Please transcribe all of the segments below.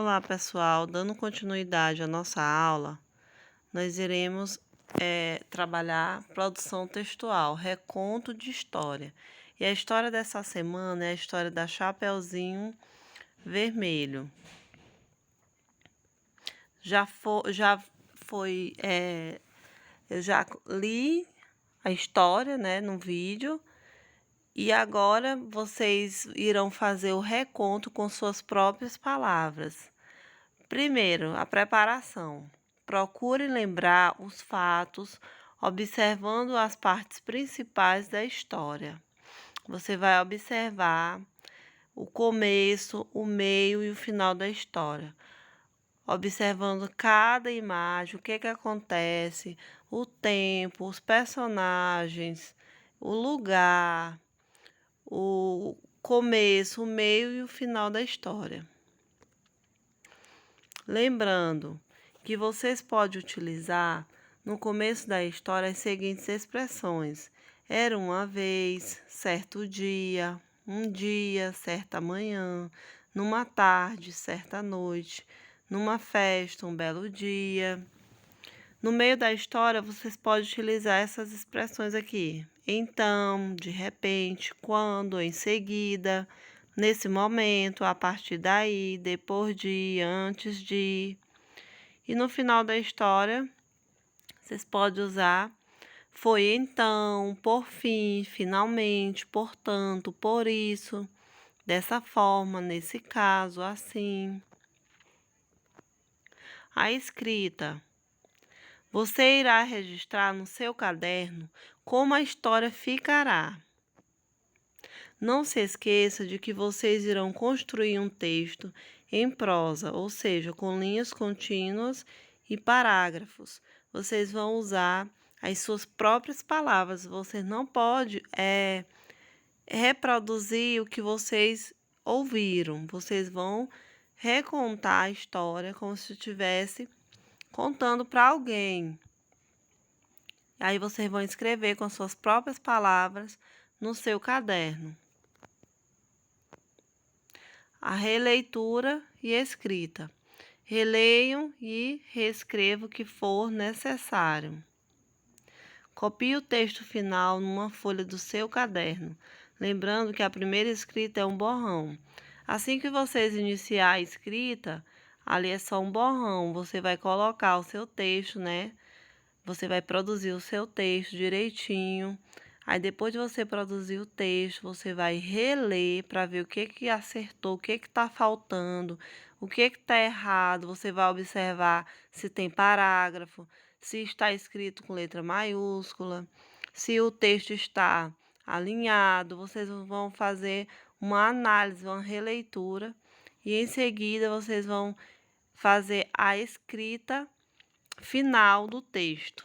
Olá, pessoal. Dando continuidade à nossa aula, nós iremos trabalhar produção textual, reconto de história. E a história dessa semana é a história da Chapeuzinho Vermelho. Eu já li a história, né, no vídeo. E agora vocês irão fazer o reconto com suas próprias palavras. Primeiro, a preparação. Procure lembrar os fatos, observando as partes principais da história. Você vai observar o começo, o meio e o final da história. Observando cada imagem, o que acontece, o tempo, os personagens, o lugar, o começo, o meio e o final da história. Lembrando que vocês podem utilizar no começo da história as seguintes expressões: era uma vez, certo dia, um dia, certa manhã, numa tarde, certa noite, numa festa, um belo dia. No meio da história, vocês podem utilizar essas expressões aqui: então, de repente, quando, em seguida, nesse momento, a partir daí, depois de, antes de. E no final da história, vocês podem usar foi então, por fim, finalmente, portanto, por isso, dessa forma, nesse caso, assim. A escrita. Você irá registrar no seu caderno como a história ficará. Não se esqueça de que vocês irão construir um texto em prosa, ou seja, com linhas contínuas e parágrafos. Vocês vão usar as suas próprias palavras. Você não pode reproduzir o que vocês ouviram. Vocês vão recontar a história como se estivesse contando para alguém. Aí vocês vão escrever com as suas próprias palavras no seu caderno. A releitura e escrita. Releiam e reescrevam o que for necessário. Copie o texto final numa folha do seu caderno, lembrando que a primeira escrita é um borrão. Assim que vocês iniciar a escrita, ali é só um borrão, você vai colocar o seu texto, né? Você vai produzir o seu texto direitinho. Aí depois de você produzir o texto, você vai reler para ver o que acertou, o que está faltando, o que está errado. Você vai observar se tem parágrafo, se está escrito com letra maiúscula, se o texto está alinhado. Vocês vão fazer uma análise, uma releitura e em seguida vocês vão fazer a escrita final do texto.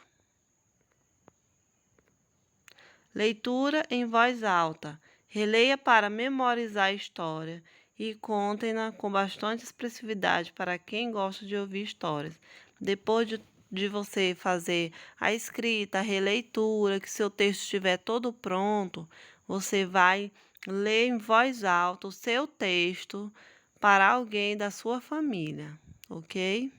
Leitura em voz alta. Releia para memorizar a história e contem-na com bastante expressividade para quem gosta de ouvir histórias. Depois de você fazer a escrita, a releitura, que seu texto estiver todo pronto, você vai ler em voz alta o seu texto para alguém da sua família, ok?